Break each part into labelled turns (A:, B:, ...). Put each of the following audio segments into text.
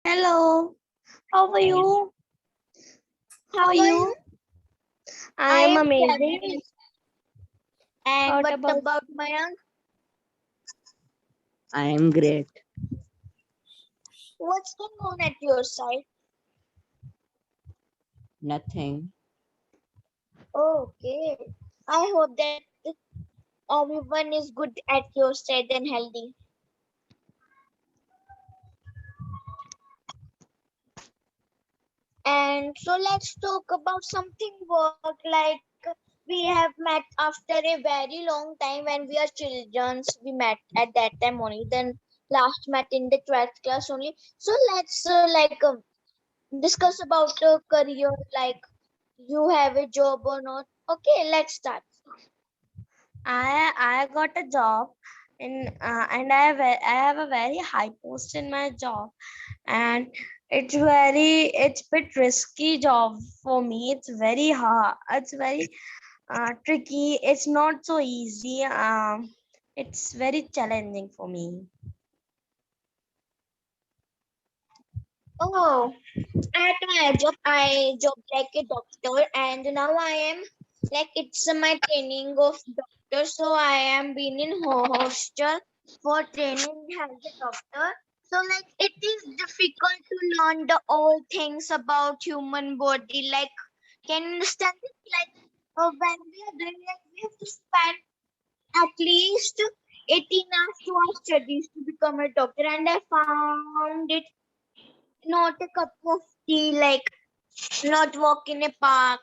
A: Hello, how are you? How
B: How
A: are
B: are you?
A: you? I
B: I
A: am
B: am
A: amazing.
B: fabulous. And
A: What
B: what
A: about
B: about Mayank?
C: I am great.
B: What's going on at your side?
C: Nothing.
B: Okay. I hope that everyone is good at your side and healthy. And so let's talk about something work like we have met after a very long time when we are children. We met at that time only. Then last met in the 12th class only. So let's discuss about career like you have a job or not. Okay, let's start.
A: I got a job and I have a very high post in my job, and it's bit risky job for me. It's very hard. It's very tricky. It's not so easy. It's very challenging for me.
B: Oh, at my job, I job like a doctor, and now I am like it's my training of doctor. So I am being in hostel for training as a doctor. So like it is difficult to learn the all things about human body. Like, can you understand it? Like when we are doing like we have to spend at least 18 hours to our studies to become a doctor, and I found it not a cup of tea, like not walk in a park.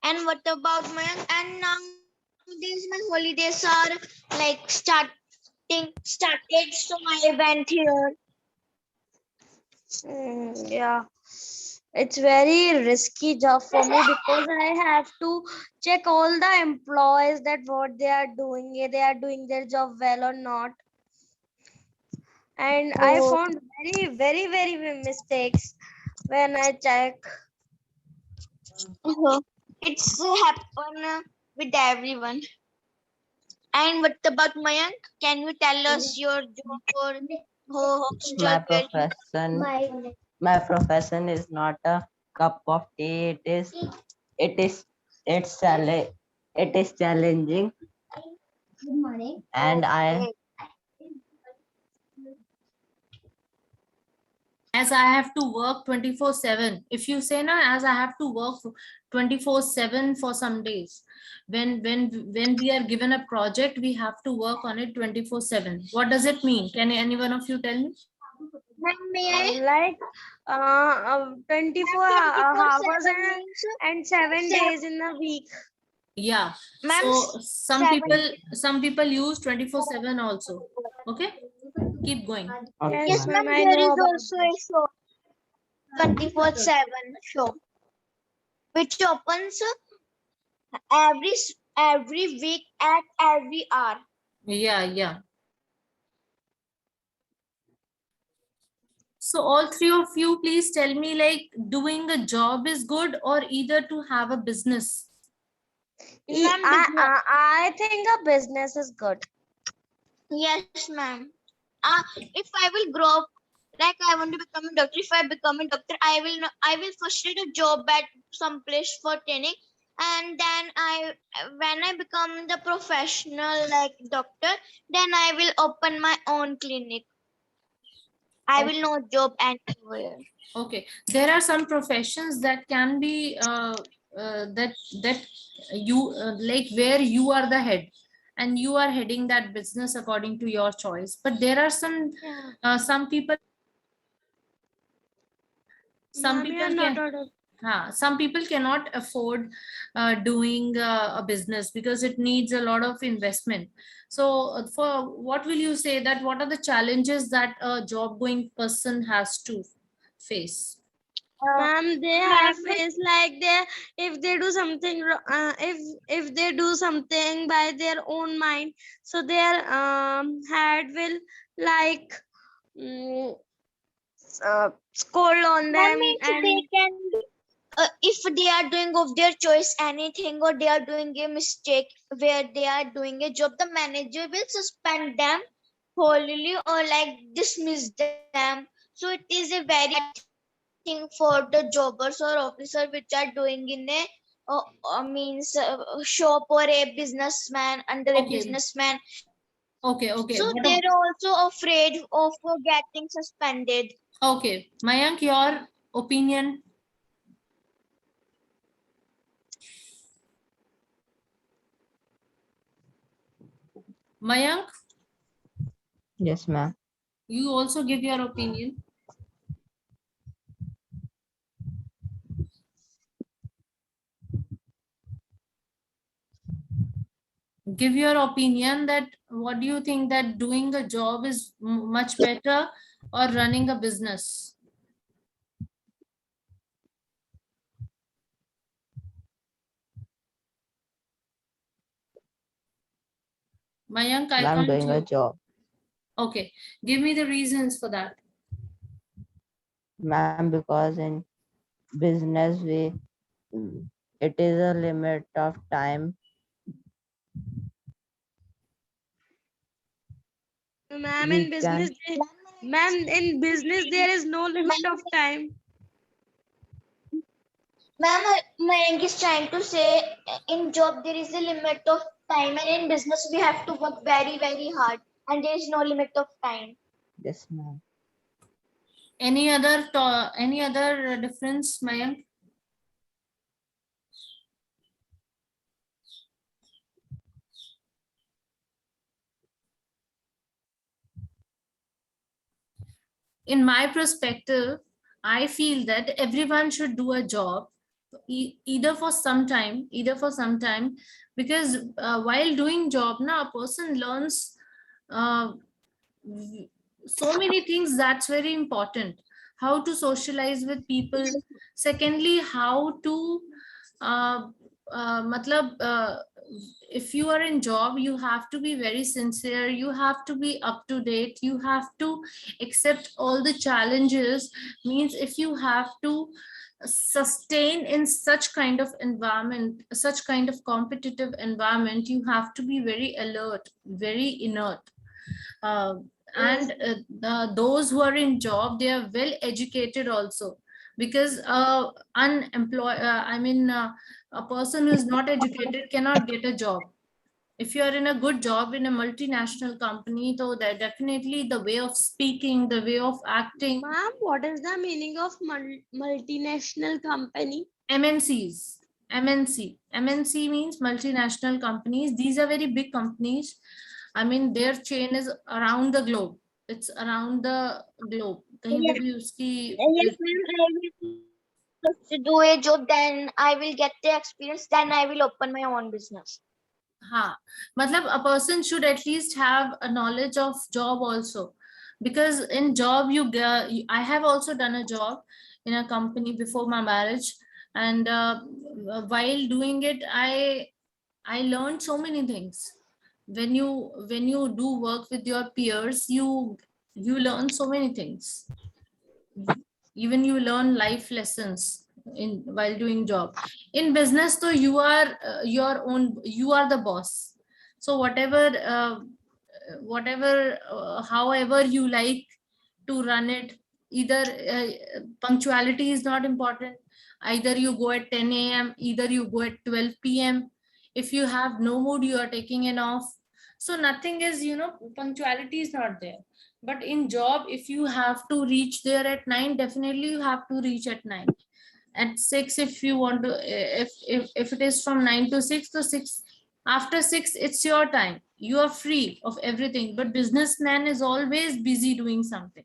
B: And what about my and nowadays my holidays are like started, so I went here.
A: Yeah. It's very risky job for me because I have to check all the employees that what they are doing, if they are doing their job well or not. And I
B: Oh,
A: found very mistakes when I check.
B: uh-huh. It's happen with everyone. And what about Mayank? Can you tell us your job or hostel
C: My
B: where you
C: profession my profession is not a cup of tea. It is it is challenging and I
B: okay?
D: As I have to work 24/7. If you say na, as I have to work 24/7 for some days. When we are given a project, we have to work on it 24/7. What does it mean? Can any one of you tell me?
B: Ma'am, may I?
A: Like 24
B: Ma'am, 24
A: hours
B: 7 means
A: and 7 days in a week.
D: Yeah.
B: ma'am,
D: So some
B: 7.
D: people use 24/7 also. Okay, keep going.
C: okay,
A: Yes,
B: Yes,
C: ma'am.
B: ma'am,
A: ma'am, I
B: there
A: know
B: is
A: about
B: also a
A: this.
B: show, 24/7 show, which opens every every week at every hour.
D: Yeah, yeah. So all three of you, please tell me, like, doing a job is good or either to have a business.
B: Ma'am, business.
A: I think a business is good.
B: Yes, ma'am. If I will grow up, like I want to become a doctor. If I become a doctor, I will first get a job at some place for training, and then when I become the professional like doctor, then I will open my own clinic. I will not job anywhere.
D: Okay, there are some professions that can be that that you like where you are the head and you are heading that business according to your choice. But there are
B: Yeah.
D: some people some
A: Ma'am, you are
D: people
A: not
D: can
A: audible.
D: some people cannot afford doing a business because it needs a lot of investment. So for what will you say that what are the challenges that a job going person has to face?
A: Ma'am, they have
B: Ma'am,
A: faced like they if they do something if they do something by their own mind, so their head will like mm, scold on
B: ma'am
A: them
B: means they
A: and
B: can be, if they are doing of their choice anything or they are doing a mistake where they are doing a job, the manager will suspend them wholly or like dismiss them So it is a very bad thing for the jobbers or officer which are doing in a means shop or a businessman under a
D: Okay,
B: businessman.
D: okay,
B: So
D: what
B: they're also afraid of getting suspended.
D: okay, Mayank, your opinion? Mayank,
C: Yes, ma'am.
D: you also give your opinion. Give your opinion that what do you think that doing a job is much better or running a business? Mayank, I
C: I'm
D: can't
C: doing a
D: hear.
C: job.
D: Okay, give me the reasons for that.
C: Ma'am, because in business we it is a limit of time.
A: Ma'am,
C: We
A: in business,
C: can
A: ma'am, in business there is no limit of time.
B: Ma'am, Mayank is trying to say in job there is a limit of time and in business we have to work very, very hard and there is no limit of time.
C: yes, ma'am.
D: Any other difference, Mayank? In my perspective, I feel that everyone should do a job either for some time, because while doing job now a person learns uh, so many things that's very important. How to socialize with people. Secondly, how to uh, matlab, if you are in job, you have to be very sincere, you have to be up to date, you have to accept all the challenges. Means if you have to sustain in such kind of environment, such kind of competitive environment, you have to be very alert, very inert. uh,
B: Yes.
D: and those who are in job, they are well educated also, because a person who is not educated cannot get a job. If you are in a good job in a multinational company, so that definitely the way of speaking, the way of acting.
A: Ma'am, what is the meaning of multinational company?
D: MNCs. MNC means multinational companies. These are very big companies. I mean, their chain is around the globe. It's around the globe. कहीं पे
B: Yes,
D: भी उसकी
B: yes, ma'am. I will first do a job, then I will get the experience, then I will open my own business.
D: हाँ, मतलब a person should at least have a knowledge of job also, because in job I have also done a job in a company before my marriage, and while doing it, I learned so many things. When you do work with your peers, you learn so many things. Even you learn life lessons in while doing job. In business, though, you are you are the boss. So whatever however you like to run it, either punctuality is not important. Either you go at 10 a.m, either you go at 12 p.m. If you have no mood, you are taking an off. So nothing is, punctuality is not there. But in job, if you have to reach there at 9, definitely you have to reach at 9. At 6, if you want to, if it is from 9 to 6, to 6, after 6 it's your time, you are free of everything. But businessman is always busy doing something,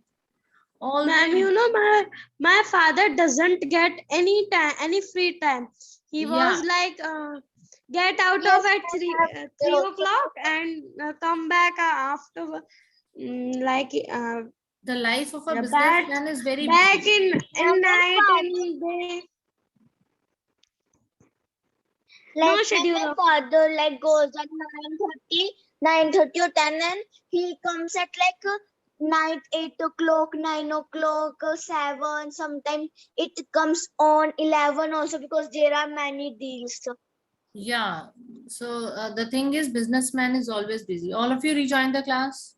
A: Ma'am,
D: always.
A: my father doesn't get any time, any free time. He
D: Yeah,
A: was like, get out
B: Yes,
A: of at
B: I have there
A: 3
B: also.
A: o'clock and come back after, like,
D: the life of a
A: back
D: businessman is very
A: back
D: busy.
A: in
B: My
A: night
B: father,
A: in day.
B: like
A: No
B: when
A: schedule
B: my
A: of.
B: father like goes at 9:30 or 10, and he comes at like night 8 o'clock, 9 o'clock, 7. Sometimes it comes on 11 also because there are many deals.
D: Yeah, so the thing is, businessman is always busy. All of you rejoin the class.